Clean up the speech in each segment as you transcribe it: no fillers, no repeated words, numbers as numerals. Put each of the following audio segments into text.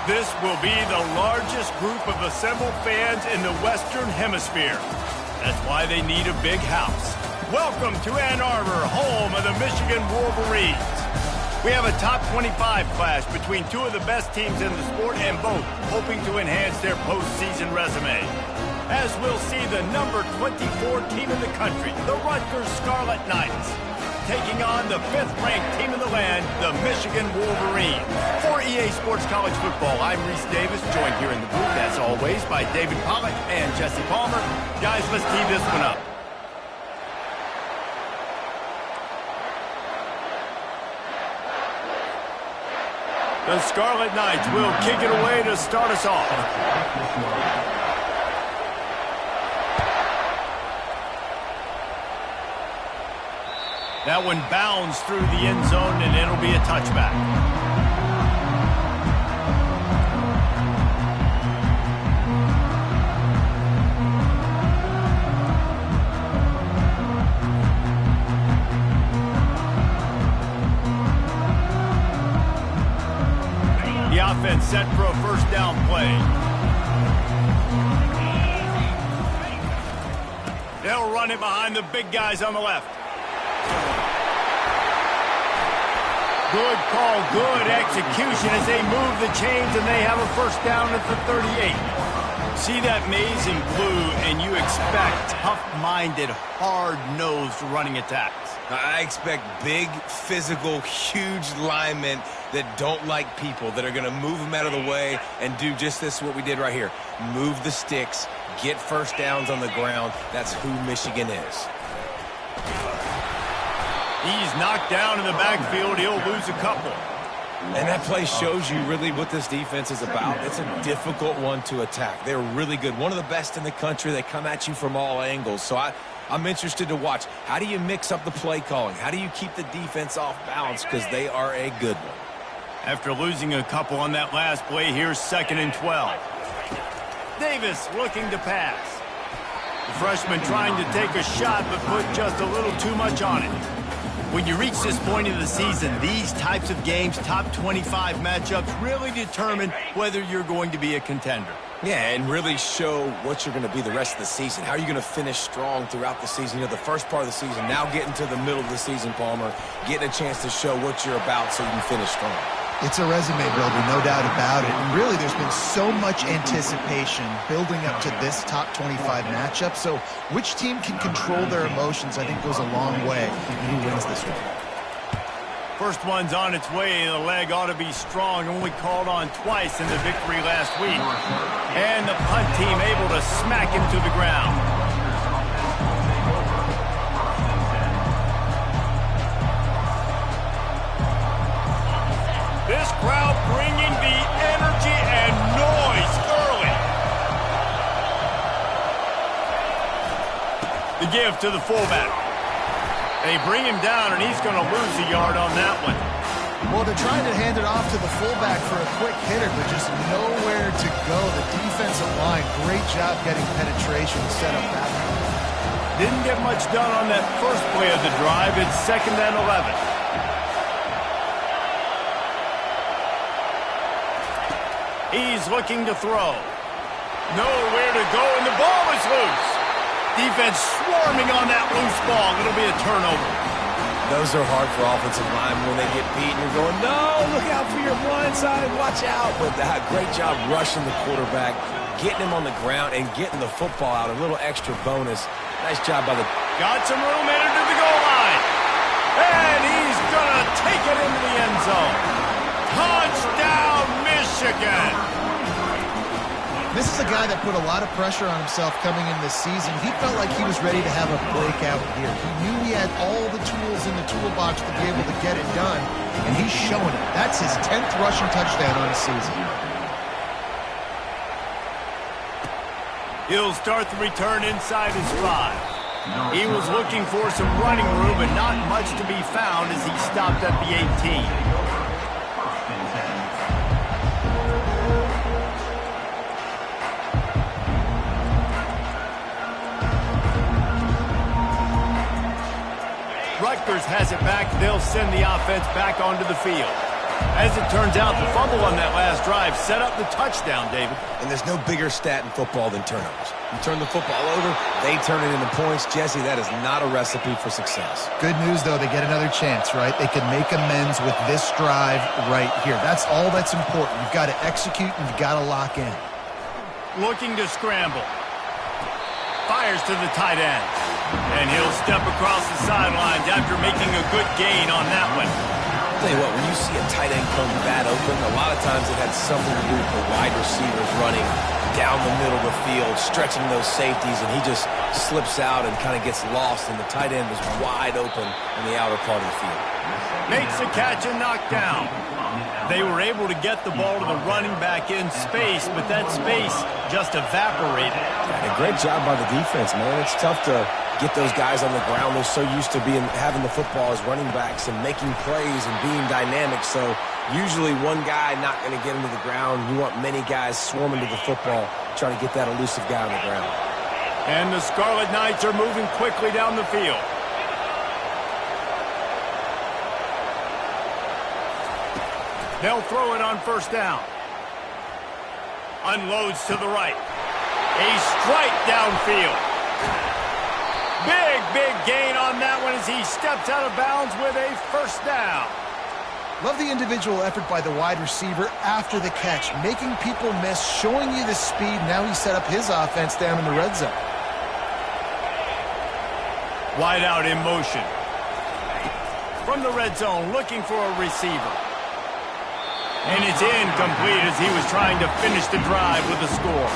This will be the largest group of assembled fans in the Western Hemisphere. That's why they need a big house. Welcome to Ann Arbor, home of the Michigan Wolverines. We have a top 25 clash between two of the best teams in the sport and both hoping to enhance their postseason resume. As we'll see the number 24 team in the country, the Rutgers Scarlet Knights, taking on the 5th-ranked team in the land, the Michigan Wolverines. For EA Sports College Football, I'm Reese Davis, joined here in the booth, as always, by David Pollack and Jesse Palmer. Guys, let's tee this one up. The Scarlet Knights will kick it away to start us off. That one bounds through the end zone, and it'll be a touchback. The offense set for a first down play. They'll run it behind the big guys on the left. Good call, good execution as they move the chains, and they have a first down at the 38. See that maze in blue, and you expect tough-minded, hard-nosed running attacks. I expect big, physical, huge linemen that don't like people, that are going to move them out of the way and do just this, what we did right here. Move the sticks, get first downs on the ground. That's who Michigan is. He's knocked down in the backfield. He'll lose a couple. And that play shows you really what this defense is about. It's a difficult one to attack. They're really good. One of the best in the country. They come at you from all angles. So I'm interested to watch. How do you mix up the play calling? How do you keep the defense off balance? Because they are a good one. After losing a couple on that last play, here's 2nd and 12. Davis looking to pass. The freshman trying to take a shot, but put just a little too much on it. When you reach this point in the season, these types of games, top 25 matchups, really determine whether you're going to be a contender. Yeah, and really show what you're going to be the rest of the season. How are you going to finish strong throughout the season? You know, the first part of the season, now getting to the middle of the season, Palmer, getting a chance to show what you're about so you can finish strong. It's a resume builder, no doubt about it. And really, there's been so much anticipation building up to this top 25 matchup. So which team can control their emotions, I think, goes a long way in who wins this one. First one's on its way. The leg ought to be strong. Only called on twice in the victory last week. And the punt team able to smack him to the ground. This crowd bringing the energy and noise early. The give to the fullback. They bring him down, and he's going to lose a yard on that one. Well, they're trying to hand it off to the fullback for a quick hitter, but just nowhere to go. The defensive line, great job getting penetration to set up that one. Didn't get much done on that first play of the drive. It's 2nd and 11. He's looking to throw. Nowhere to go, and the ball is loose. Defense swarming on that loose ball. It'll be a turnover. Those are hard for offensive line when they get beat and you're going, no, look out for your blind side, watch out. But great job rushing the quarterback, getting him on the ground, and getting the football out. A little extra bonus. Nice job by the... Got some room into the goal line. And he's going to take it into the end zone. Touchdown, Michigan! This is a guy that put a lot of pressure on himself coming in this season. He felt like he was ready to have a breakout year. He knew he had all the tools in the toolbox to be able to get it done, and he's showing it. That's his 10th rushing touchdown on the season. He'll start the return inside his 5. He was looking for some running room, but not much to be found as he stopped at the 18. Rutgers has it back. They'll send the offense back onto the field. As it turns out, the fumble on that last drive set up the touchdown, David. And there's no bigger stat in football than turnovers. You turn the football over, they turn it into points. Jesse, that is not a recipe for success. Good news, though, they get another chance, right? They can make amends with this drive right here. That's all that's important. You've got to execute and you've got to lock in. Looking to scramble. Fires to the tight end. And he'll step across the sidelines after making a good gain on that one. I'll tell you what, when you see a tight end come that open, a lot of times it had something to do with the wide receivers running down the middle of the field, stretching those safeties, and he just slips out and kind of gets lost, and the tight end was wide open in the outer part of the field. Makes the catch and knocked down. They were able to get the ball to the running back in space, but that space just evaporated. And a great job by the defense, man. It's tough to get those guys on the ground. They're so used to having the football as running backs and making plays and being dynamic. So usually one guy not going to get him to the ground. You want many guys swarming to the football, trying to get that elusive guy on the ground. And the Scarlet Knights are moving quickly down the field. They'll throw it on first down. Unloads to the right. A strike downfield. Big gain on that one as he steps out of bounds with a first down. Love the individual effort by the wide receiver after the catch, making people miss, showing you the speed. Now he set up his offense down in the red zone. Wide out in motion. From the red zone, looking for a receiver. And it's incomplete as he was trying to finish the drive with a score.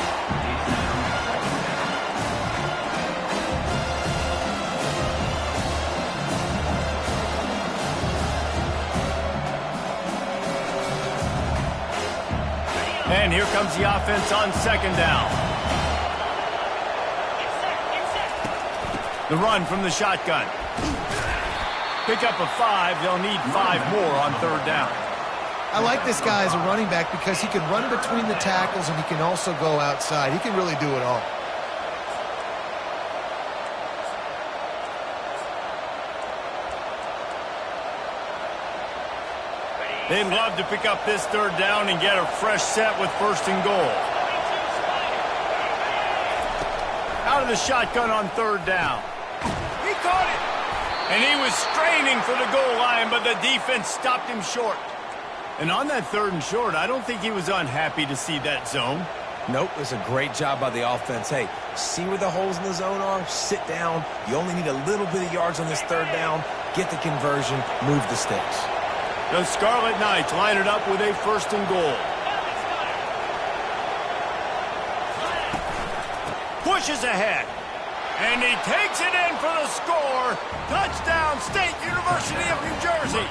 And here comes the offense on second down. The run from the shotgun. Pick up a 5. They'll need 5 more on third down. I like this guy as a running back because he can run between the tackles and he can also go outside. He can really do it all. They'd love to pick up this third down and get a fresh set with first and goal. Out of the shotgun on third down. He caught it! And he was straining for the goal line, but the defense stopped him short. And on that third and short, I don't think he was unhappy to see that zone. Nope, it was a great job by the offense. Hey, see where the holes in the zone are? Sit down. You only need a little bit of yards on this third down. Get the conversion. Move the sticks. The Scarlet Knights line it up with a first and goal. Pushes ahead. And he takes it in for the score. Touchdown, State University of New Jersey.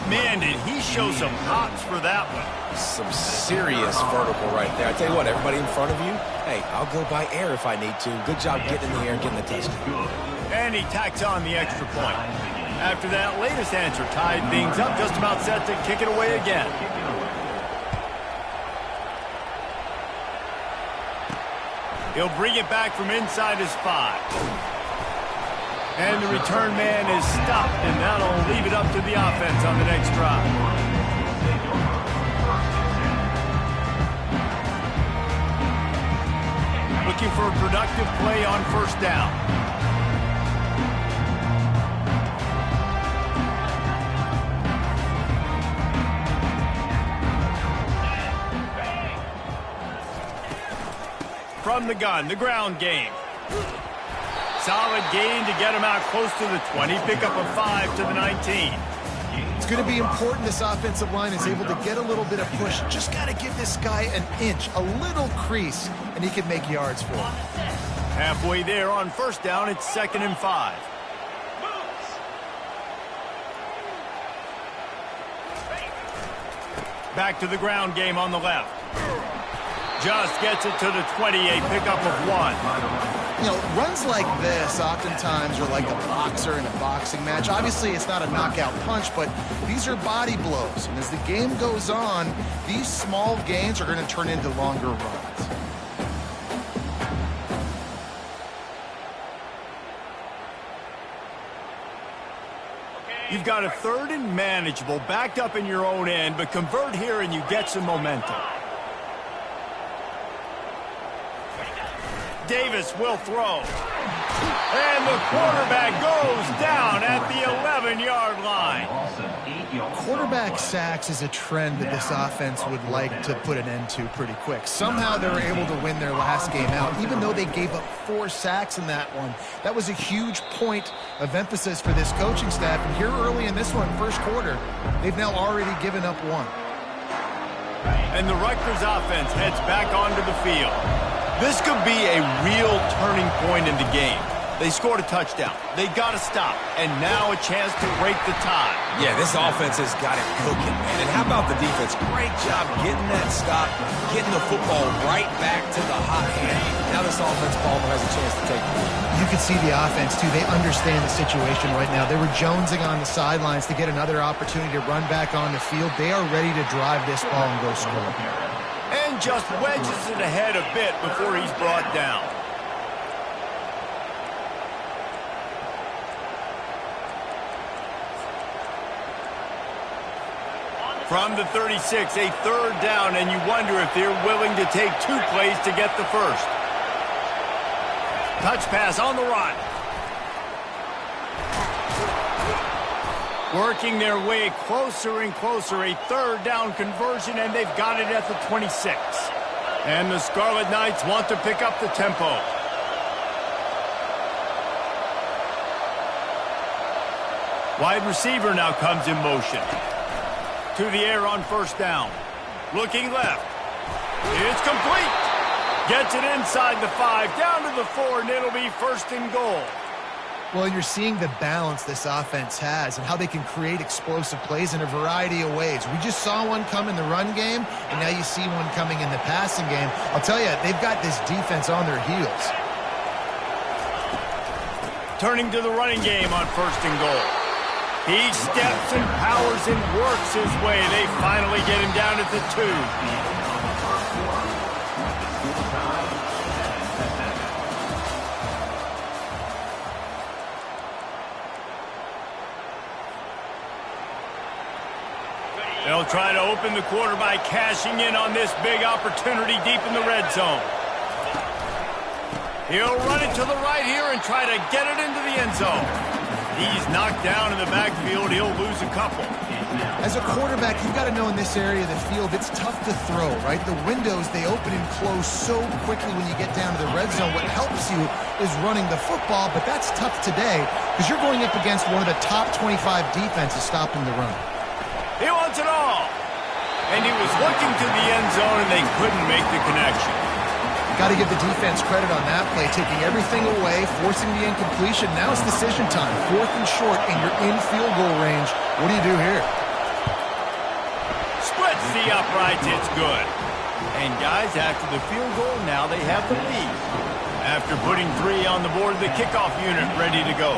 Man, did he show some hops for that one. Some serious vertical right there. I tell you what, everybody in front of you, hey, I'll go by air if I need to. Good job getting in the air and getting the touchdown. And he tacks on the extra point. After that latest answer tied things up, just about set to kick it away again. He'll bring it back from inside his 5. And the return man is stopped, and that'll leave it up to the offense on the next drive. Looking for a productive play on first down. From the gun, the ground game. Solid gain to get him out close to the 20. Pick up a 5 to the 19. It's going to be important this offensive line is able to get a little bit of push. Just got to give this guy an inch, a little crease, and he can make yards for him. Halfway there on first down, it's 2nd and 5. Back to the ground game on the left. Just gets it to the 20, a pickup of 1. You know, runs like this oftentimes are like a boxer in a boxing match. Obviously, it's not a knockout punch, but these are body blows. And as the game goes on, these small gains are going to turn into longer runs. You've got a 3rd and manageable, backed up in your own end, but convert here and you get some momentum. Davis will throw. And the quarterback goes down at the 11-yard line. Quarterback sacks is a trend that this offense would like to put an end to pretty quick. Somehow they were able to win their last game out, even though they gave up 4 sacks in that one. That was a huge point of emphasis for this coaching staff. And here early in this one, first quarter, they've now already given up 1. And the Rutgers offense heads back onto the field. This could be a real turning point in the game. They scored a touchdown. They got to stop. And now a chance to break the tie. Yeah, this offense has got it cooking, man. And how about the defense? Great job getting that stop, getting the football right back to the hot hand. Now this offense, Palmer, has a chance to take it. You can see the offense, too. They understand the situation right now. They were jonesing on the sidelines to get another opportunity to run back on the field. They are ready to drive this ball and go score. And just wedges it ahead a bit before he's brought down. From the 36, a 3rd down, and you wonder if they're willing to take 2 plays to get the first. Touch pass on the run. Working their way closer and closer, a 3rd down conversion, and they've got it at the 26. And the Scarlet Knights want to pick up the tempo. Wide receiver now comes in motion. To the air on 1st down. Looking left. It's complete. Gets it inside the 5, down to the 4, and it'll be 1st and goal. Well, you're seeing the balance this offense has and how they can create explosive plays in a variety of ways. We just saw one come in the run game, and now you see one coming in the passing game. I'll tell you, they've got this defense on their heels. Turning to the running game on 1st and goal. He steps and powers and works his way. They finally get him down at the 2. They'll try to open the quarter by cashing in on this big opportunity deep in the red zone. He'll run it to the right here and try to get it into the end zone. He's knocked down in the backfield. He'll lose a couple. As a quarterback, you've got to know in this area of the field, it's tough to throw, right? The windows, they open and close so quickly when you get down to the red zone. What helps you is running the football, but that's tough today because you're going up against one of the top 25 defenses stopping the run. He wants it all. And he was looking to the end zone, and they couldn't make the connection. Got to give the defense credit on that play, taking everything away, forcing the incompletion. Now it's decision time. 4th and short, and you're in field goal range. What do you do here? Splits the uprights. It's good. And guys, after the field goal, now they have the lead. After putting 3 on the board, the kickoff unit ready to go.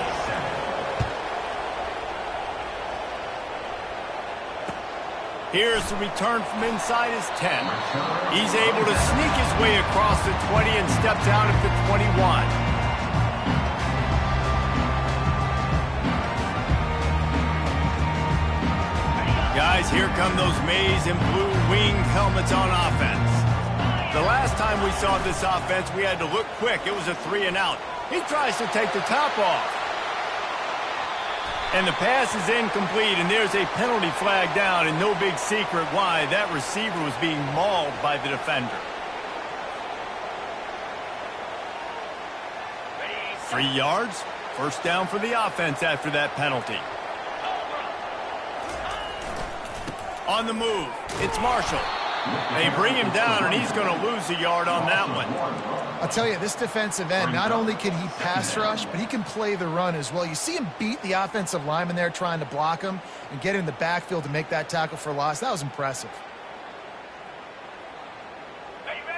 Here's the return from inside his 10. He's able to sneak his way across the 20 and steps out at the 21. Guys, here come those maize and blue winged helmets on offense. The last time we saw this offense, we had to look quick. It was a 3 and out. He tries to take the top off. And the pass is incomplete, and there's a penalty flag down, and no big secret why. That receiver was being mauled by the defender. 3 yards, 1st down for the offense after that penalty. On the move, it's Marshall. They bring him down, and he's going to lose a yard on that one. I'll tell you, this defensive end, not only can he pass rush, but he can play the run as well. You see him beat the offensive lineman there trying to block him and get in the backfield to make that tackle for loss. That was impressive.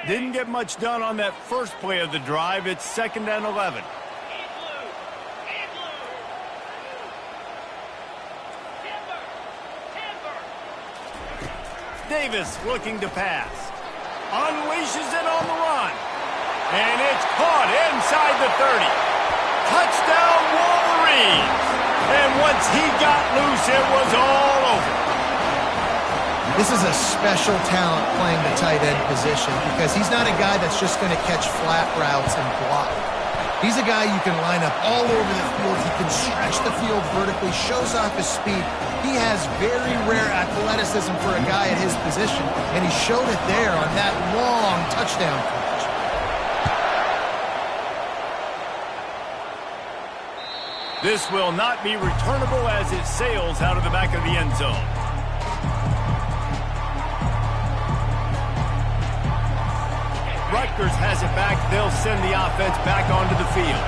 Didn't get much done on that first play of the drive. It's 2nd and 11. Davis looking to pass. Unleashes it on the run. And it's caught inside the 30. Touchdown, Wolverines! And once he got loose, it was all over. This is a special talent playing the tight end position because he's not a guy that's just going to catch flat routes and block. He's a guy you can line up all over the field. He can stretch the field vertically, shows off his speed. He has very rare athleticism for a guy at his position, and he showed it there on that long touchdown catch. This will not be returnable as it sails out of the back of the end zone. Rutgers has it back. They'll send the offense back onto the field.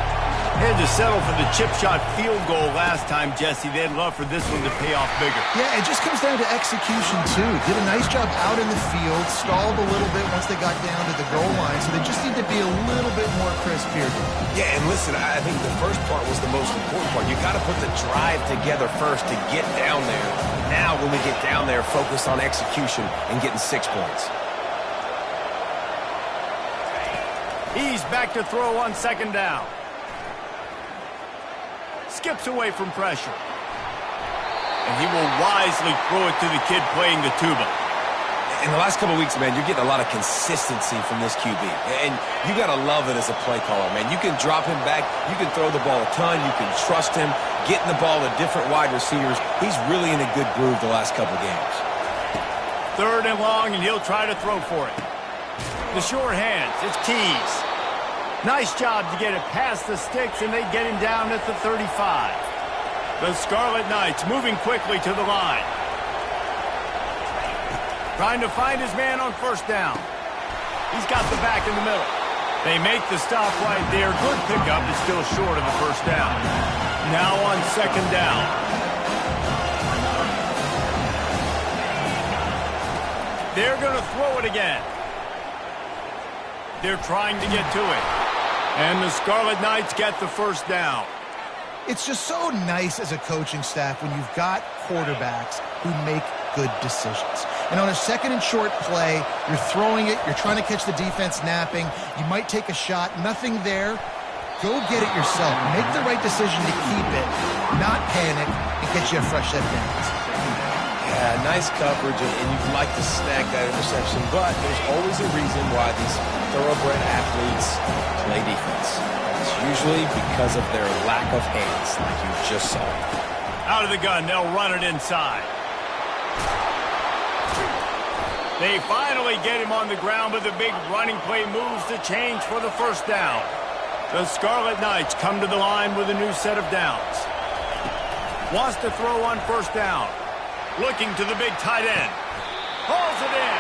And to settle for the chip shot field goal last time, Jesse, they'd love for this one to pay off bigger. Yeah, it just comes down to execution, too. Did a nice job out in the field, stalled a little bit once they got down to the goal line, so they just need to be a little bit more crisp here. Yeah, and listen, I think the first part was the most important part. You got to put the drive together first to get down there. Now, when we get down there, focus on execution and getting 6 points. He's back to throw on second down. Skips away from pressure. And he will wisely throw it to the kid playing the tuba. In the last couple of weeks, man, you're getting a lot of consistency from this QB. And you got to love it as a play caller, man. You can drop him back. You can throw the ball a ton. You can trust him, getting the ball to different wide receivers. He's really in a good groove the last couple of games. Third and long, and he'll try to throw for it. The sure hands, it's Keys. Nice job to get it past the sticks, and they get him down at the 35. The Scarlet Knights moving quickly to the line. Trying to find his man on first down. He's got the back in the middle. They make the stop right there. Good pickup is still short of the first down. Now on second down. They're going to throw it again. They're trying to get to it. And the Scarlet Knights get the first down. It's just so nice as a coaching staff when you've got quarterbacks who make good decisions. And on a second and short play, you're throwing it, you're trying to catch the defense napping, you might take a shot, nothing there. Go get it yourself. Make the right decision to keep it, not panic, and get you a fresh set of downs. Yeah, nice coverage, and you'd like to snag that interception, but there's always a reason why these thoroughbred athletes play defense. It's usually because of their lack of hands, like you just saw. Out of the gun, they'll run it inside. They finally get him on the ground, but the big running play moves the change for the first down. The Scarlet Knights come to the line with a new set of downs. Wants to throw on first down. Looking to the big tight end. Hauls it in.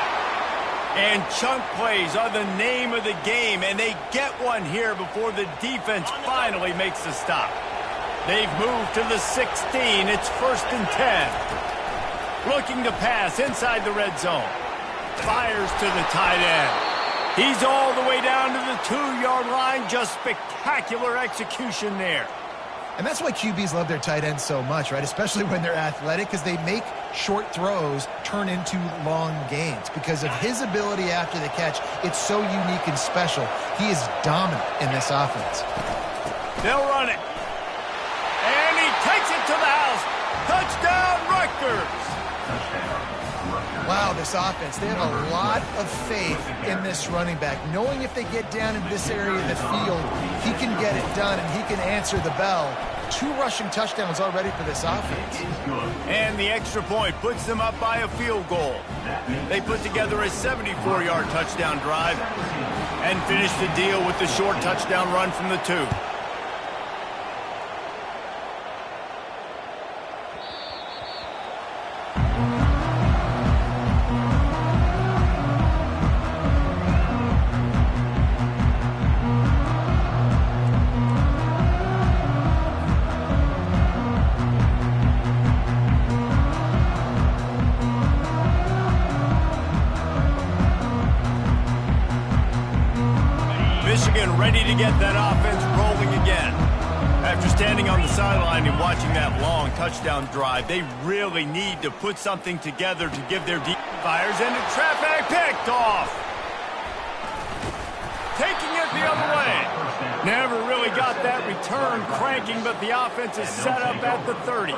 And chunk plays are the name of the game, and they get one here before the defense finally makes the stop. They've moved to the 16. It's first and 10. Looking to pass inside the red zone. Fires to the tight end. He's all the way down to the 2-yard line. Just spectacular execution there. And that's why QBs love their tight ends so much, right? Especially when they're athletic, because they make short throws turn into long gains. Because of his ability after the catch, it's so unique and special. He is dominant in this offense. They'll run it. And he takes it to the house. Touchdown, Rutgers. Wow, this offense, they have a lot of faith in this running back. Knowing if they get down in this area of the field, he can get it done and he can answer the bell. 2 rushing touchdowns already for this offense. And the extra point puts them up by a field goal. They put together a 74-yard touchdown drive and finish the deal with the short touchdown run from the 2. Michigan ready to get that offense rolling again. After standing on the sideline and watching that long touchdown drive, they really need to put something together to give their deep fires, and the traffic picked off. Taking it the other way. Never really got that return cranking, but the offense is set up at the 30.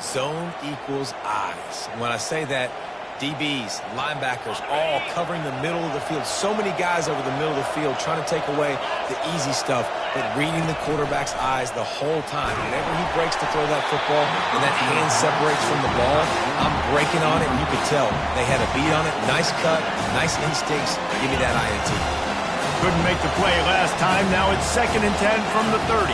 Zone equals eyes. When I say that, DBs, linebackers, all covering the middle of the field. So many guys over the middle of the field trying to take away the easy stuff, but reading the quarterback's eyes the whole time. Whenever he breaks to throw that football and that hand separates from the ball, I'm breaking on it, and you could tell. They had a beat on it. Nice cut, nice instincts. Give me that INT. Couldn't make the play last time. Now it's 2nd and 10 from the 30.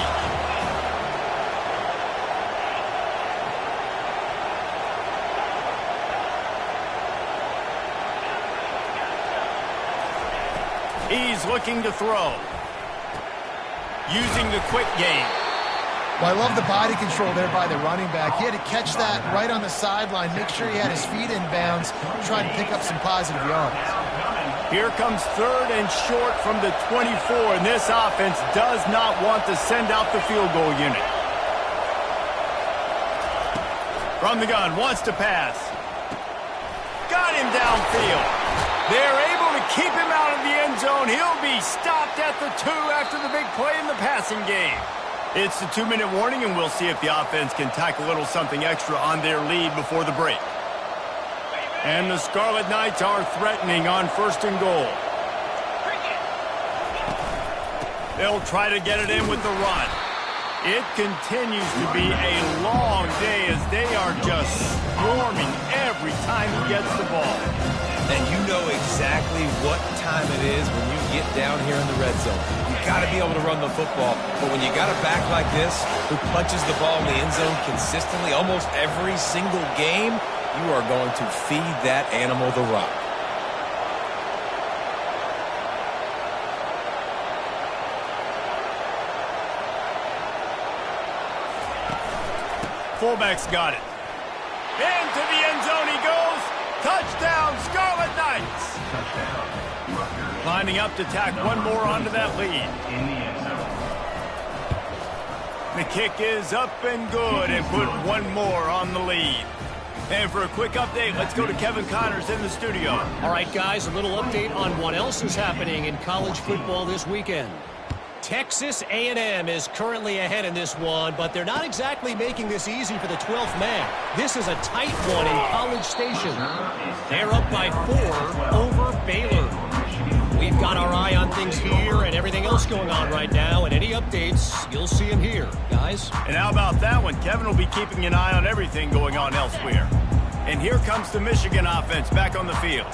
He's looking to throw. Using the quick game. Well, I love the body control there by the running back. He had to catch that right on the sideline, make sure he had his feet in bounds, try to pick up some positive yards. Here comes 3rd and short from the 24, and this offense does not want to send out the field goal unit. From the gun, wants to pass. Got him downfield. They're able to keep him out of the end zone. He'll be stopped at the 2 after the big play in the passing game. It's the 2-minute warning, and we'll see if the offense can tack a little something extra on their lead before the break. And the Scarlet Knights are threatening on 1st and goal. They'll try to get it in with the run. It continues to be a long day as they are just swarming every time he gets the ball. And you know exactly what time it is when you get down here in the red zone. You've got to be able to run the football. But when you got a back like this who punches the ball in the end zone consistently almost every single game, you are going to feed that animal the rock. Fullback's got it. Into the end zone he goes. Touchdown, Scarlet Knights. Lining up to tack one more onto that lead. The kick is up and good and put one more on the lead. And for a quick update, let's go to Kevin Connors in the studio. All right, guys, a little update on what else is happening in college football this weekend. Texas A&M is currently ahead in this one, but they're not exactly making this easy for the 12th man. This is a tight one in College Station. They're up by 4 over Baylor. We've got our eye on things here and everything else going on right now, and any updates, you'll see them here, guys. And how about that one? Kevin will be keeping an eye on everything going on elsewhere. And here comes the Michigan offense back on the field.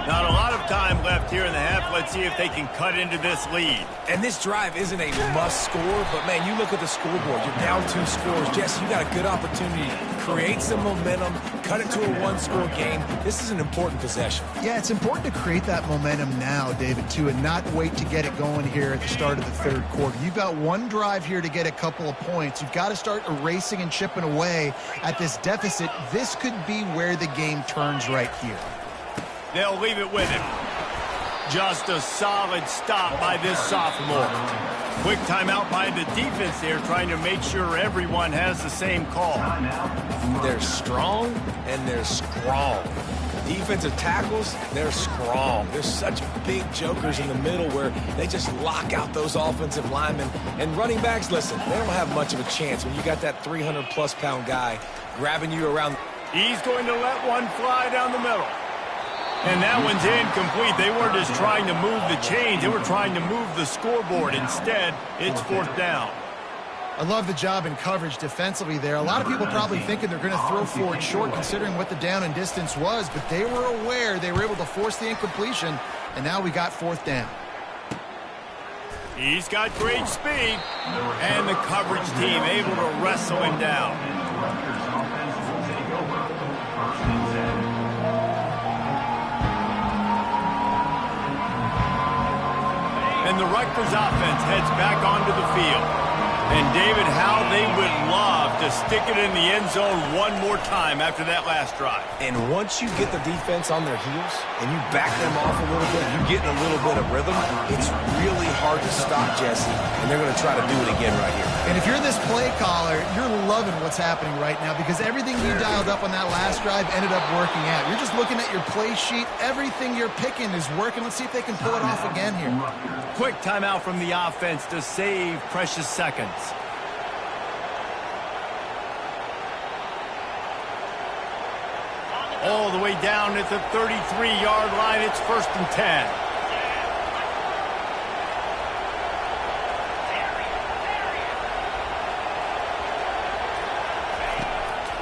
Not a lot of time left here in the half. Let's see if they can cut into this lead. And this drive isn't a must score, but, man, you look at the scoreboard. You're down 2 scores. Jesse, you got a good opportunity to create some momentum, cut it to a 1-score game. This is an important possession. Yeah, it's important to create that momentum now, David, too, and not wait to get it going here at the start of the 3rd quarter. You've got one drive here to get a couple of points. You've got to start erasing and chipping away at this deficit. This could be where the game turns right here. They'll leave it with him. Just a solid stop by this sophomore. Quick timeout by the defense there, trying to make sure everyone has the same call. They're strong and they're strong. Defensive tackles, they're strong. There's such big jokers in the middle where they just lock out those offensive linemen. And running backs, listen, they don't have much of a chance when you got that 300-plus pound guy grabbing you around. He's going to let one fly down the middle. And that one's incomplete. They weren't just trying to move the chains. They were trying to move the scoreboard. Instead, it's 4th down. I love the job in coverage defensively there. A lot of people probably thinking they're going to throw forward short considering what the down and distance was, but they were aware. They were able to force the incompletion, and now we got 4th down. He's got great speed, and the coverage team able to wrestle him down. And the Rutgers offense heads back onto the field. And, David, how they would love to stick it in the end zone one more time after that last drive. And once you get the defense on their heels and you back them off a little bit, you get in a little bit of rhythm, it's really hard to stop, Jesse, and they're going to try to do it again right here. And if you're this play caller, you're loving what's happening right now because everything you dialed up on that last drive ended up working out. You're just looking at your play sheet. Everything you're picking is working. Let's see if they can pull it off again here. Quick timeout from the offense to save precious seconds. All the way down at the 33-yard line. It's 1st and 10.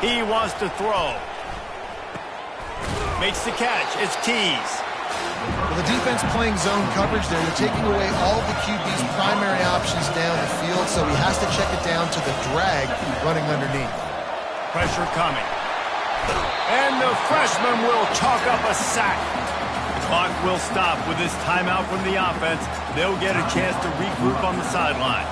He wants to throw. Makes the catch. It's Keys. Well, the defense playing zone coverage there. They're taking away all the QB's primary options down the field, so he has to check it down to the drag running underneath. Pressure coming. And the freshman will chalk up a sack. The clock will stop with this timeout from the offense. They'll get a chance to regroup on the sideline.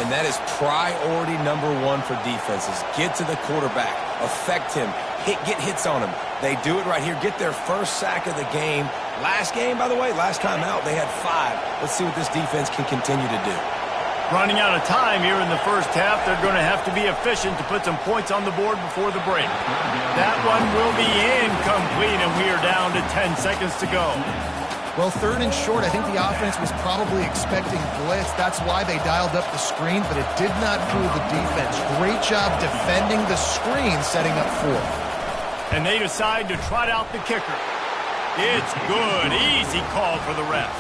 And that is priority number one for defenses. Get to the quarterback. Affect him. Get hits on him. They do it right here. Get their first sack of the game. Last game, by the way, last time out, they had 5. Let's see what this defense can continue to do. Running out of time here in the first half. They're going to have to be efficient to put some points on the board before the break. That one will be incomplete, and we are down to 10 seconds to go. Well, 3rd and short, I think the offense was probably expecting blitz. That's why they dialed up the screen, but it did not fool the defense. Great job defending the screen, setting up 4th. And they decide to trot out the kicker. It's good. Easy call for the refs.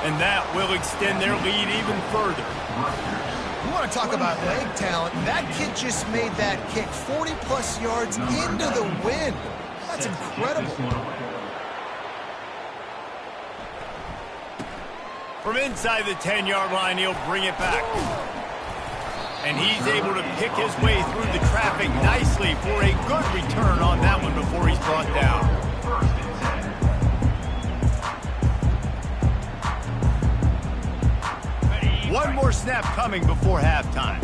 And that will extend their lead even further. You want to talk about leg talent? That kid just made that kick 40-plus yards into the wind. That's incredible. From inside the 10-yard line, he'll bring it back. And he's able to pick his way through the traffic nicely for a good return on that one before he's brought down. One more snap coming before halftime.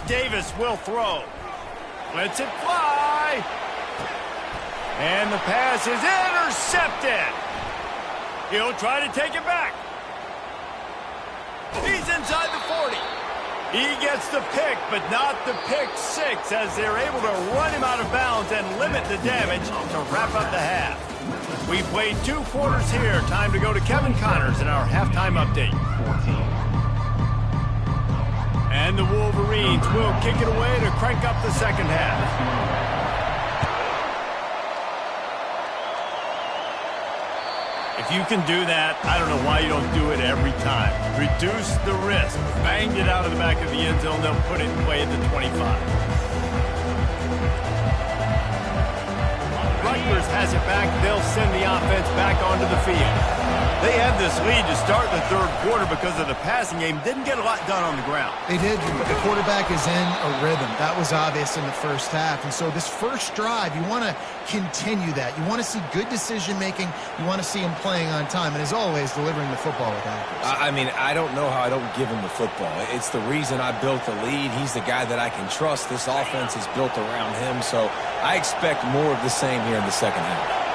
Davis will throw. Lets it fly. And the pass is intercepted. He'll try to take it back. He's inside the 40. He gets the pick, but not the pick 6 as they're able to run him out of bounds and limit the damage to wrap up the half. We played 2 quarters here. Time to go to Kevin Connors in our halftime update. And the Wolverines will kick it away to crank up the second half. If you can do that, I don't know why you don't do it every time. Reduce the risk. Banged it out of the back of the end zone. They'll put it in play at the 25. Rutgers has it back. They'll send the offense back onto the field. They had this lead to start the 3rd quarter because of the passing game. Didn't get a lot done on the ground. They did, but the quarterback is in a rhythm. That was obvious in the first half. And so this first drive, you want to continue that. You want to see good decision-making. You want to see him playing on time. And as always, delivering the football with accuracy. I mean, I don't know how I don't give him the football. It's the reason I built the lead. He's the guy that I can trust. This offense is built around him. So I expect more of the same here in the second half.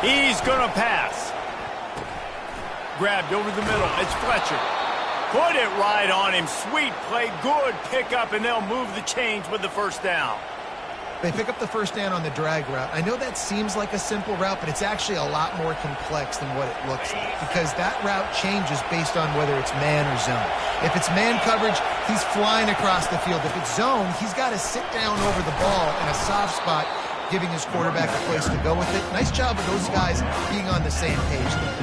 He's going to pass. Grabbed over the middle. It's Fletcher. Put it right on him. Sweet play. Good pickup, and they'll move the chains with the first down. They pick up the first down on the drag route. I know that seems like a simple route, but it's actually a lot more complex than what it looks like because that route changes based on whether it's man or zone. If it's man coverage, he's flying across the field. If it's zone, he's got to sit down over the ball in a soft spot, giving his quarterback a place to go with it. Nice job of those guys being on the same page there.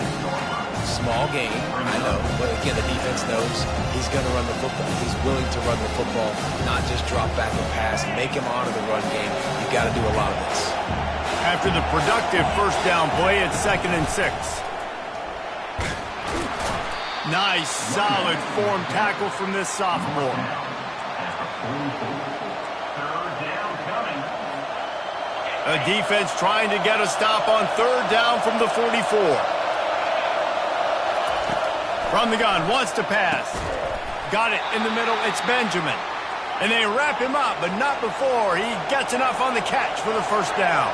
Small game, I know, but again, the defense knows he's going to run the football. He's willing to run the football, not just drop back and pass, make him honor the run game. You got to do a lot of this. After the productive first down play, it's 2nd and 6. Nice, solid form tackle from this sophomore. A defense trying to get a stop on 3rd down from the 44. From the gun, wants to pass. Got it in the middle, it's Benjamin. And they wrap him up, but not before he gets enough on the catch for the first down.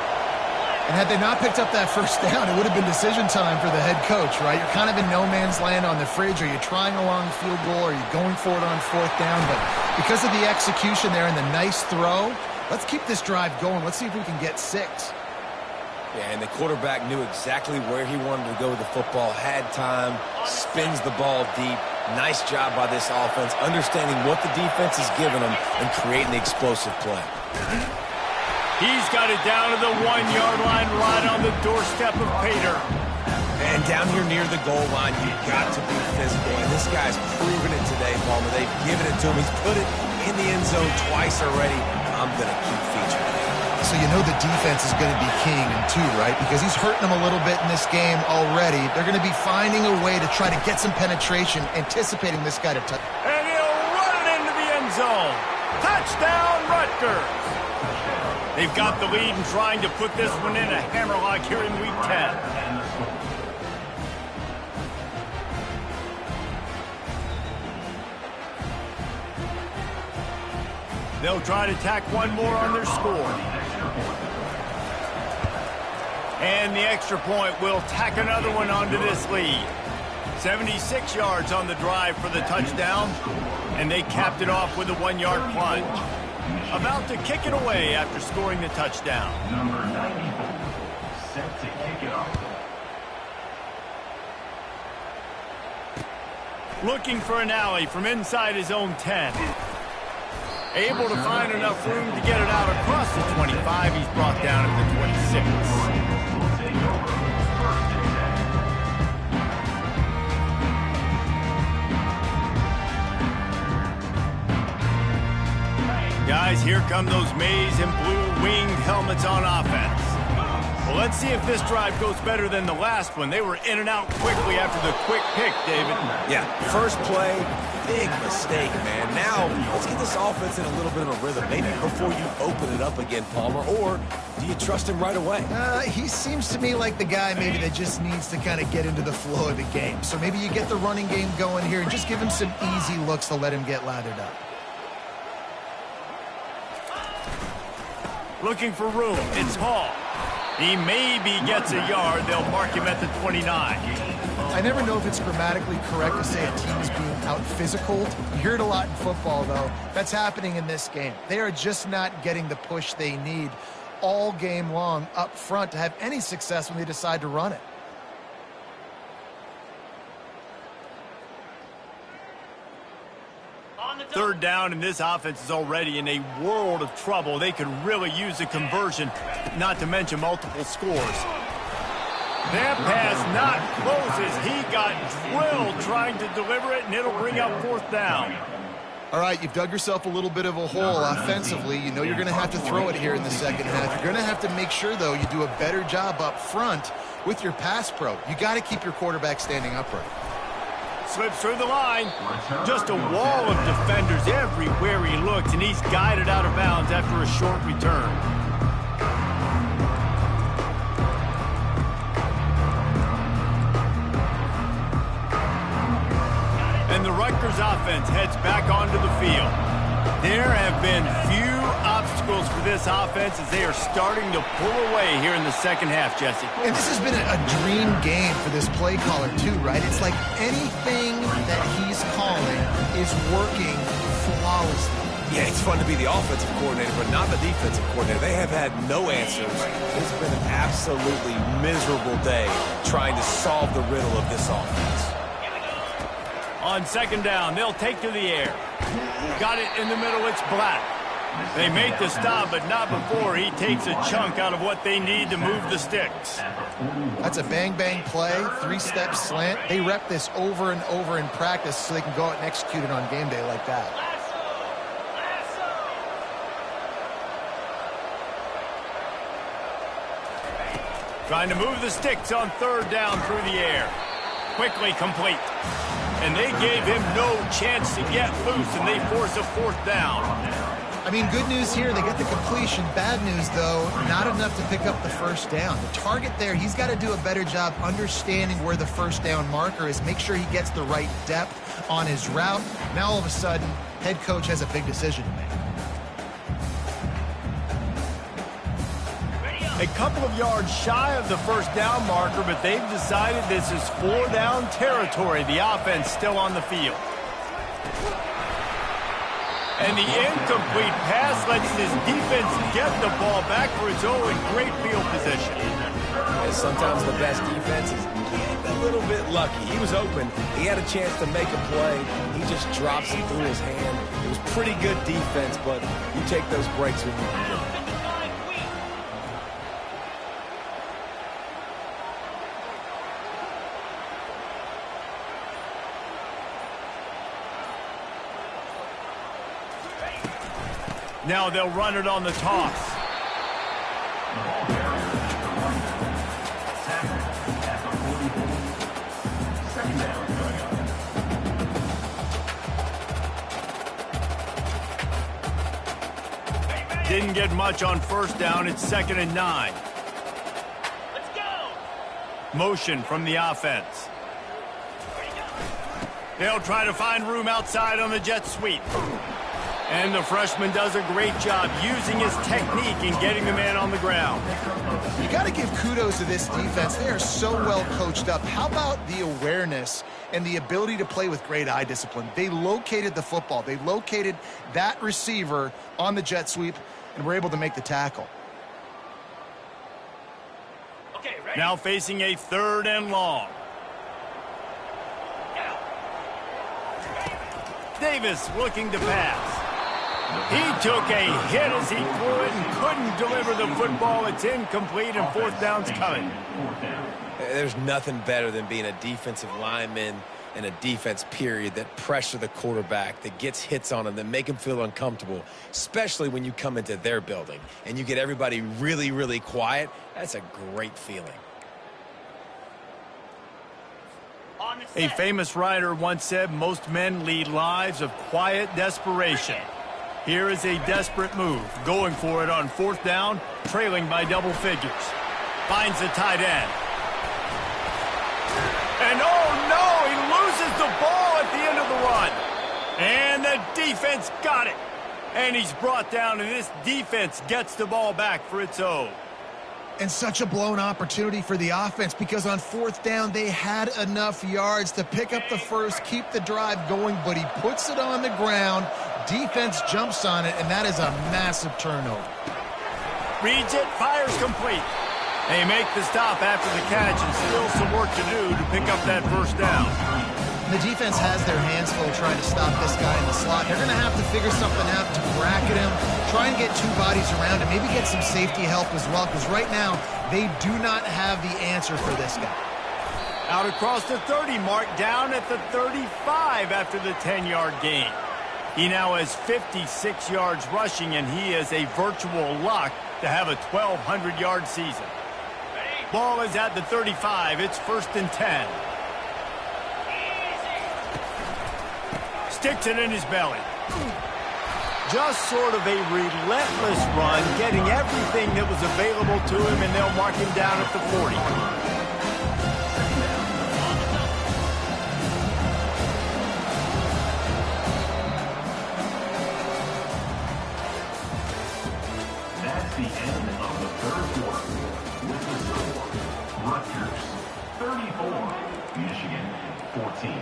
And had they not picked up that first down, it would have been decision time for the head coach, right? You're kind of in no man's land on the fridge. Are you trying a long field goal? Are you going for it on fourth down? But because of the execution there and the nice throw, let's keep this drive going. Let's see if we can get 6. Yeah, and the quarterback knew exactly where he wanted to go with the football, had time, spins the ball deep. Nice job by this offense, understanding what the defense is giving them and creating the explosive play. He's got it down to the 1-yard line, right on the doorstep of Pater. And down here near the goal line, you've got to be physical. And this guy's proven it today, Palmer. They've given it to him. He's put it in the end zone twice already. I'm going to keep featuring it. So you know the defense is going to be king too, right? Because he's hurting them a little bit in this game already. They're going to be finding a way to try to get some penetration, anticipating this guy to touch. And he'll run it into the end zone. Touchdown, Rutgers. They've got the lead and trying to put this one in a hammerlock here in Week 10. They'll try to tack one more on their score. And the extra point will tack another one onto this lead. 76 yards on the drive for the touchdown, and they capped it off with a 1-yard plunge. About to kick it away after scoring the touchdown. Number 94, set to kick it off. Looking for an alley from inside his own 10. Able to find enough room to get it out across the 25. He's brought down at the 26. Guys, here come those maize and blue winged helmets on offense. Well, let's see if this drive goes better than the last one. They were in and out quickly after the quick pick, David. Yeah, first play, big mistake, man. Now, let's get this offense in a little bit of a rhythm. Maybe before you open it up again, Palmer, or do you trust him right away? He seems to me like the guy maybe that just needs to kind of get into the flow of the game. So maybe you get the running game going here and just give him some easy looks to let him get lathered up. Looking for room. It's Hall. He maybe gets a yard. They'll mark him at the 29. I never know if it's grammatically correct to say a team is being out-physicaled. You hear it a lot in football, though. That's happening in this game. They are just not getting the push they need all game long up front to have any success when they decide to run it. Third down, and this offense is already in a world of trouble. They could really use a conversion, not to mention multiple scores. That pass not closes. He got drilled trying to deliver it, and it'll bring up fourth down. All right, you've dug yourself a little bit of a hole offensively. You know you're going to have to throw it here in the second half. You're going to have to make sure, though, you do a better job up front with your pass pro. You got to keep your quarterback standing upright. Slips through the line. Just a wall of defenders everywhere he looks, and he's guided out of bounds after a short return. And the Rutgers offense heads back onto the field. There have been few obstacles for this offense as they are starting to pull away here in the second half, Jesse. And this has been a dream game for this play caller, too, right? It's like anything that he's calling is working flawlessly. Yeah, it's fun to be the offensive coordinator, but not the defensive coordinator. They have had no answers. It's been an absolutely miserable day trying to solve the riddle of this offense. On second down, they'll take to the air. Got it in the middle, it's Black. They make the stop, but not before he takes a chunk out of what they need to move the sticks. That's a bang-bang play, three-step slant. They rep this over and over in practice so they can go out and execute it on game day like that. Trying to move the sticks on third down through the air. Quickly complete. And they gave him no chance to get loose, and they force a fourth down. I mean, good news here, they get the completion. Bad news, though, not enough to pick up the first down. The target there, he's got to do a better job understanding where the first down marker is, make sure he gets the right depth on his route. Now, all of a sudden, head coach has a big decision to make. A couple of yards shy of the first down marker, but they've decided this is 4-down territory. The offense still on the field. And the incomplete pass lets his defense get the ball back for its own great field position. And sometimes the best defense is getting a little bit lucky. He was open. He had a chance to make a play. He just drops it through his hand. It was pretty good defense, but you take those breaks when you can get them. Now they'll run it on the toss. Didn't get much on first down. It's 2nd and 9. Let's go. Motion from the offense. They'll try to find room outside on the jet sweep. And the freshman does a great job using his technique and getting the man on the ground. You got to give kudos to this defense. They are so well coached up. How about the awareness and the ability to play with great eye discipline? They located the football. They located that receiver on the jet sweep and were able to make the tackle. Okay, ready? Now facing a 3rd and long. Davis looking to pass. He took a hit as he threw it and couldn't deliver the football. It's incomplete and 4th down's coming. There's nothing better than being a defensive lineman and a defense period that pressure the quarterback, that gets hits on him, that make him feel uncomfortable, especially when you come into their building and you get everybody really, really quiet. That's a great feeling. A famous writer once said, most men lead lives of quiet desperation. Here is a desperate move, going for it on 4th down, trailing by double figures. Finds the tight end. And oh no, he loses the ball at the end of the run. And the defense got it. And he's brought down, and this defense gets the ball back for its own. And such a blown opportunity for the offense, because on 4th down, they had enough yards to pick up the first, keep the drive going, but he puts it on the ground. Defense jumps on it, and that is a massive turnover. Reads it, fires complete. They make the stop after the catch, and still some work to do to pick up that first down. The defense has their hands full trying to stop this guy in the slot. They're going to have to figure something out to bracket him, try and get 2 bodies around him, maybe get some safety help as well, because right now they do not have the answer for this guy. Out across the 30 mark, down at the 35 after the 10-yard gain. He now has 56 yards rushing, and he is a virtual lock to have a 1,200-yard season. Ball is at the 35. It's 1st and 10. Sticks it in his belly. Just sort of a relentless run, getting everything that was available to him, and they'll mark him down at the 40. That's the end of the 3rd quarter. With the score, Rutgers 34, Michigan 14.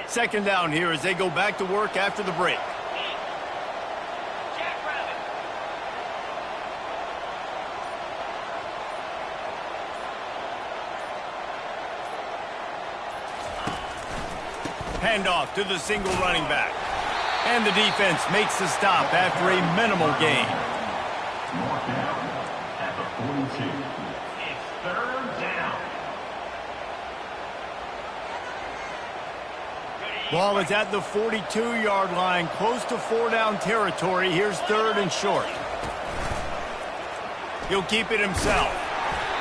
2nd down here as they go back to work after the break. Handoff to the single running back. And the defense makes the stop after a minimal gain. Mark down at the 42. It's 3rd down. Ball is at the 42-yard line, close to 4-down territory. Here's 3rd and short. He'll keep it himself.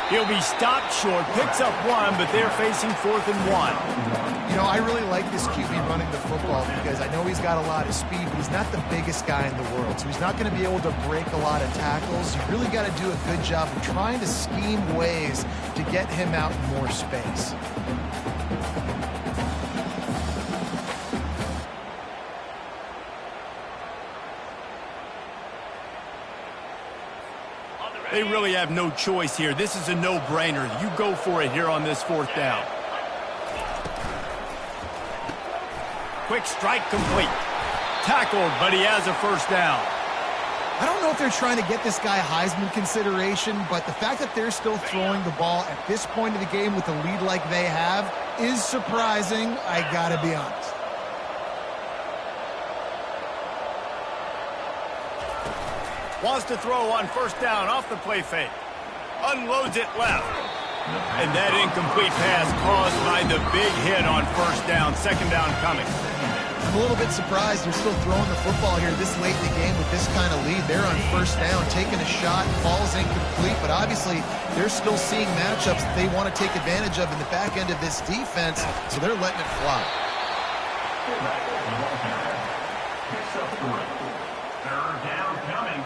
He'll be stopped short, picks up 1, but they're facing 4th and 1. You know, I really like this QB running the football because I know he's got a lot of speed, but he's not the biggest guy in the world. So he's not going to be able to break a lot of tackles. You really got to do a good job of trying to scheme ways to get him out in more space. They really have no choice here. This is a no-brainer. You go for it here on this 4th down. Quick strike complete. Tackled, but he has a 1st down. I don't know if they're trying to get this guy Heisman consideration, but the fact that they're still throwing the ball at this point of the game with a lead like they have is surprising, I gotta be honest. Wants to throw on 1st down off the play fake. Unloads it left. And that incomplete pass caused by the big hit on 1st down. 2nd down coming. I'm a little bit surprised they're still throwing the football here this late in the game with this kind of lead. They're on 1st down, taking a shot, falls incomplete, but obviously they're still seeing matchups that they want to take advantage of in the back end of this defense, so they're letting it fly. Picks up 3. 3rd down coming.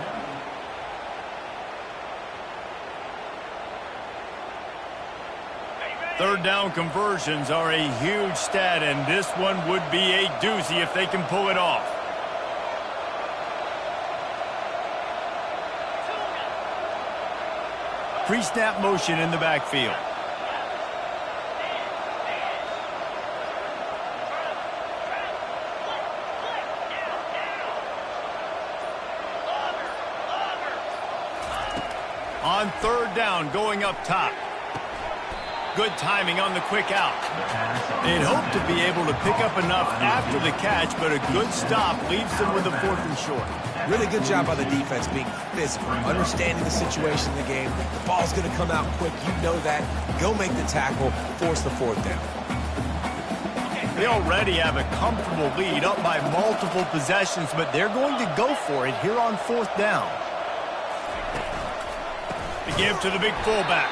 Third down conversions are a huge stat, and this one would be a doozy if they can pull it off. Pre-snap motion in the backfield. On 3rd down, going up top. Good timing on the quick out. They'd hope to be able to pick up enough after the catch, but a good stop leaves them with a 4th and short. Really good job by the defense being physical, understanding the situation in the game. The ball's going to come out quick. You know that. Go make the tackle, force the 4th down. They already have a comfortable lead up by multiple possessions, but they're going to go for it here on 4th down. The give to the big fullback.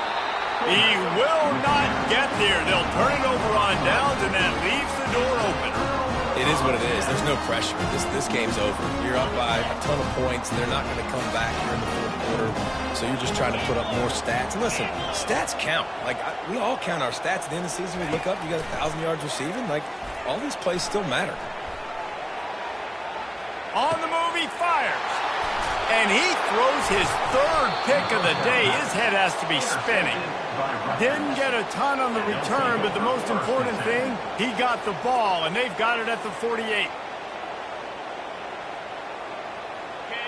He will not get there. They'll turn it over on downs, and that leaves the door open. It is what it is. There's no pressure. This game's over. You're up by a ton of points. They're not going to come back here in the 4th quarter, so you're just trying to put up more stats. And listen, stats count. We all count our stats. At the end of the season, we look up, you got 1,000 yards receiving. All these plays still matter. On the move, he fires. And he throws his 3rd pick of the day. His head has to be spinning. Didn't get a ton on the return, but the most important thing, he got the ball, and they've got it at the 48.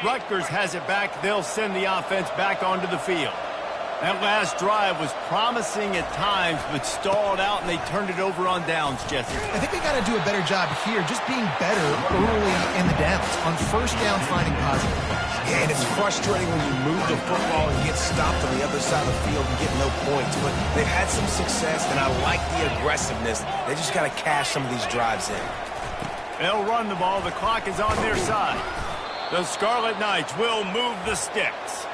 Rutgers has it back. They'll send the offense back onto the field. That last drive was promising at times, but stalled out, and they turned it over on downs, Jesse. I think they got to do a better job here, just being better early in the downs. On 1st down, finding positive. Yeah, and it's frustrating when you move the football and get stopped on the other side of the field and get no points. But they've had some success, and I like the aggressiveness. They just got to cash some of these drives in. They'll run the ball. The clock is on their side. The Scarlet Knights will move the sticks.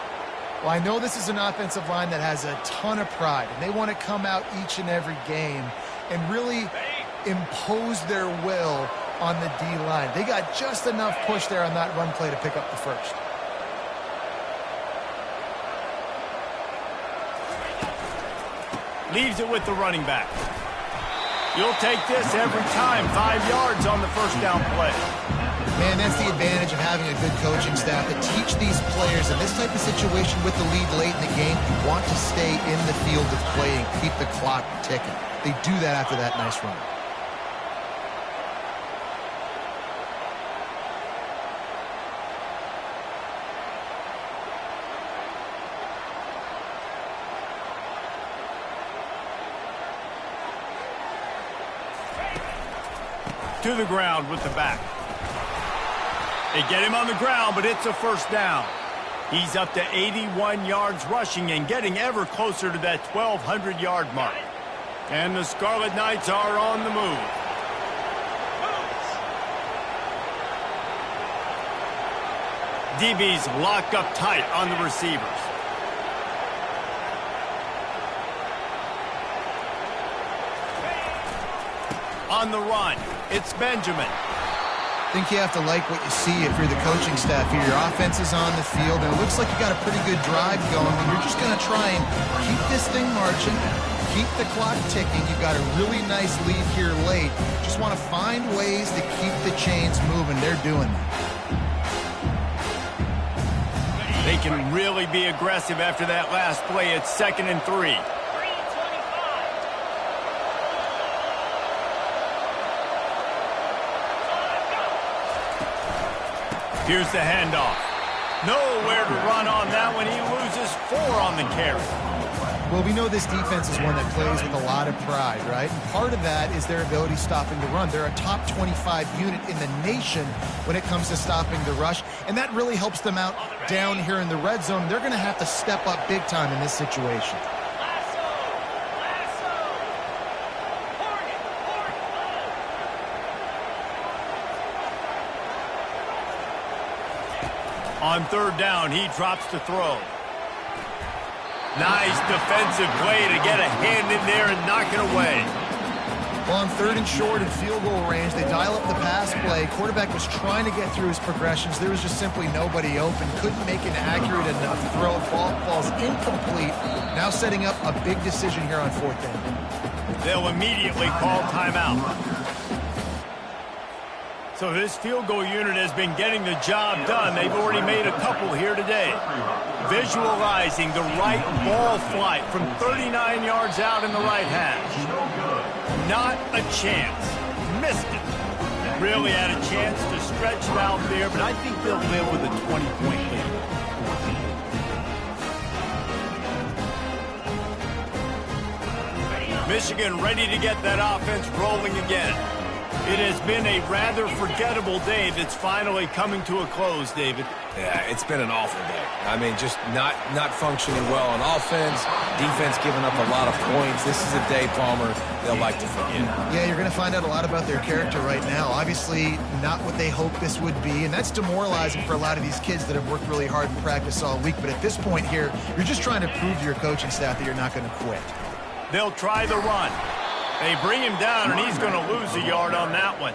Well, I know this is an offensive line that has a ton of pride, and they want to come out each and every game and really impose their will on the D-line. They got just enough push there on that run play to pick up the 1st. Leaves it with the running back. You'll take this every time. 5 yards on the 1st down play. Man, that's the advantage of having a good coaching staff to teach these players in this type of situation with the lead late in the game. You want to stay in the field of play and keep the clock ticking. They do that after that nice run. To the ground with the back. They get him on the ground, but it's a 1st down. He's up to 81 yards rushing and getting ever closer to that 1,200-yard mark. And the Scarlet Knights are on the move. DBs lock up tight on the receivers. On the run, it's Benjamin. I think you have to like what you see if you're the coaching staff here. Your offense is on the field, and it looks like you got a pretty good drive going, and you're just going to try and keep this thing marching, keep the clock ticking. You've got a really nice lead here late. Just want to find ways to keep the chains moving. They're doing that. They can really be aggressive after that last play. It's 2nd and 3. Here's the handoff. Nowhere to run on that one. He loses 4 on the carry. Well, we know this defense is one that plays with a lot of pride, right? And part of that is their ability stopping the run. They're a top 25 unit in the nation when it comes to stopping the rush, and that really helps them out down here in the red zone. They're going to have to step up big time in this situation. On 3rd down, he drops to throw. Nice defensive play to get a hand in there and knock it away. Well, on 3rd and short and field goal range, they dial up the pass play. Quarterback was trying to get through his progressions. There was just simply nobody open. Couldn't make an accurate enough throw. Ball falls incomplete. Now setting up a big decision here on 4th down. They'll immediately call timeout. So this field goal unit has been getting the job done. They've already made a couple here today. Visualizing the right ball flight from 39 yards out in the right hash. Not a chance. Missed it. Really had a chance to stretch it out there, but I think they'll live with a 20-point game. Michigan ready to get that offense rolling again. It has been a rather forgettable day that's finally coming to a close, David. Yeah, it's been an awful day. I mean, just not functioning well on offense, defense giving up a lot of points. This is a day, Palmer, they'll like to forget. Yeah, you're going to find out a lot about their character right now. Obviously, not what they hoped this would be, and that's demoralizing for a lot of these kids that have worked really hard in practice all week. But at this point here, you're just trying to prove to your coaching staff that you're not going to quit. They'll try the run. They bring him down, and he's going to lose a yard on that one.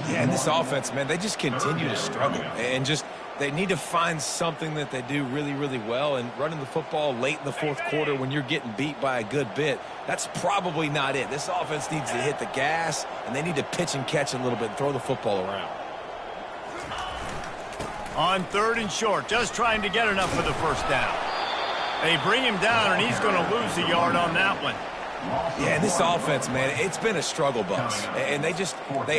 Yeah, and this offense, man, they just continue to struggle. And just they need to find something that they do really, really well. And running the football late in the 4th quarter when you're getting beat by a good bit, that's probably not it. This offense needs to hit the gas, and they need to pitch and catch a little bit and throw the football around. On 3rd and short, just trying to get enough for the 1st down. They bring him down, and he's going to lose a yard on that one. Yeah, this offense, man, it's been a struggle bus. And they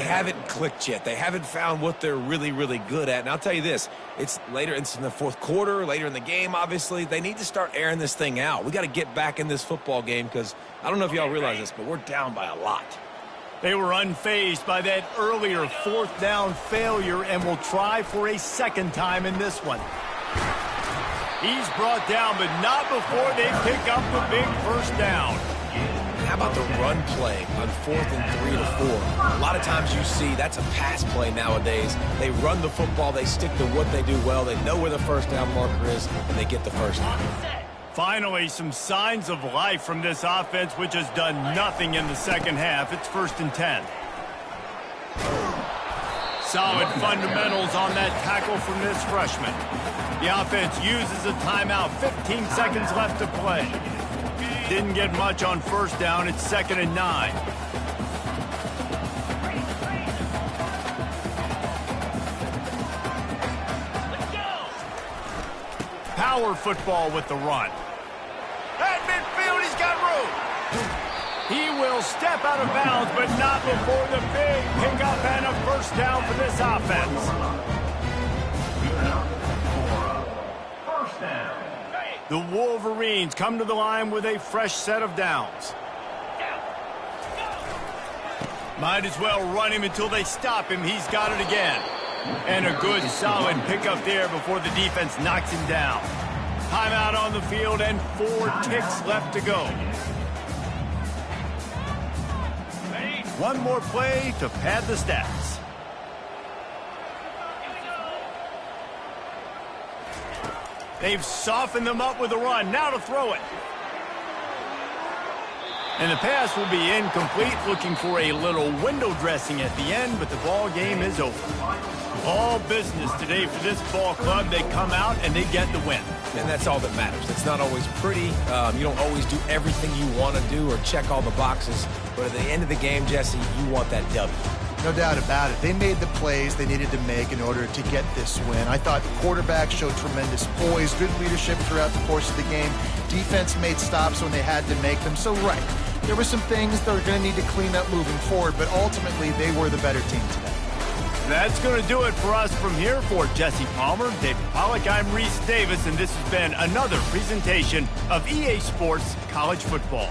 haven't clicked yet. They haven't found what they're really, really good at. And I'll tell you this, it's in the 4th quarter, later in the game, obviously. They need to start airing this thing out. We got to get back in this football game because I don't know if y'all realize this, but we're down by a lot. They were unfazed by that earlier 4th down failure and will try for a 2nd time in this one. He's brought down, but not before they pick up the big 1st down. How about the run play on 4th and 3 to 4? A lot of times you see that's a pass play nowadays. They run the football. They stick to what they do well. They know where the 1st down marker is, and they get the 1st down. Finally, some signs of life from this offense, which has done nothing in the 2nd half. It's 1st and 10. Solid fundamentals on that tackle from this freshman. The offense uses a timeout. 15 seconds left to play. Didn't get much on 1st down. It's 2nd and 9. Power football with the run. At midfield, he's got room. He will step out of bounds, but not before the big pickup and a 1st down for this offense. 1st down. The Wolverines come to the line with a fresh set of downs. Might as well run him until they stop him. He's got it again. And a good, solid pickup there before the defense knocks him down. Timeout on the field and 4 ticks left to go. One more play to pad the stats. They've softened them up with a run. Now to throw it. And the pass will be incomplete, looking for a little window dressing at the end, but the ball game is over. All business today for this ball club. They come out and they get the win. And that's all that matters. It's not always pretty. You don't always do everything you want to do or check all the boxes. But at the end of the game, Jesse, you want that W. No doubt about it. They made the plays they needed to make in order to get this win. I thought the quarterback showed tremendous poise, good leadership throughout the course of the game. Defense made stops when they had to make them. So, right, there were some things that are going to need to clean up moving forward, but ultimately they were the better team today. That's going to do it for us from here. For Jesse Palmer, David Pollack, I'm Reese Davis, and this has been another presentation of EA Sports College Football.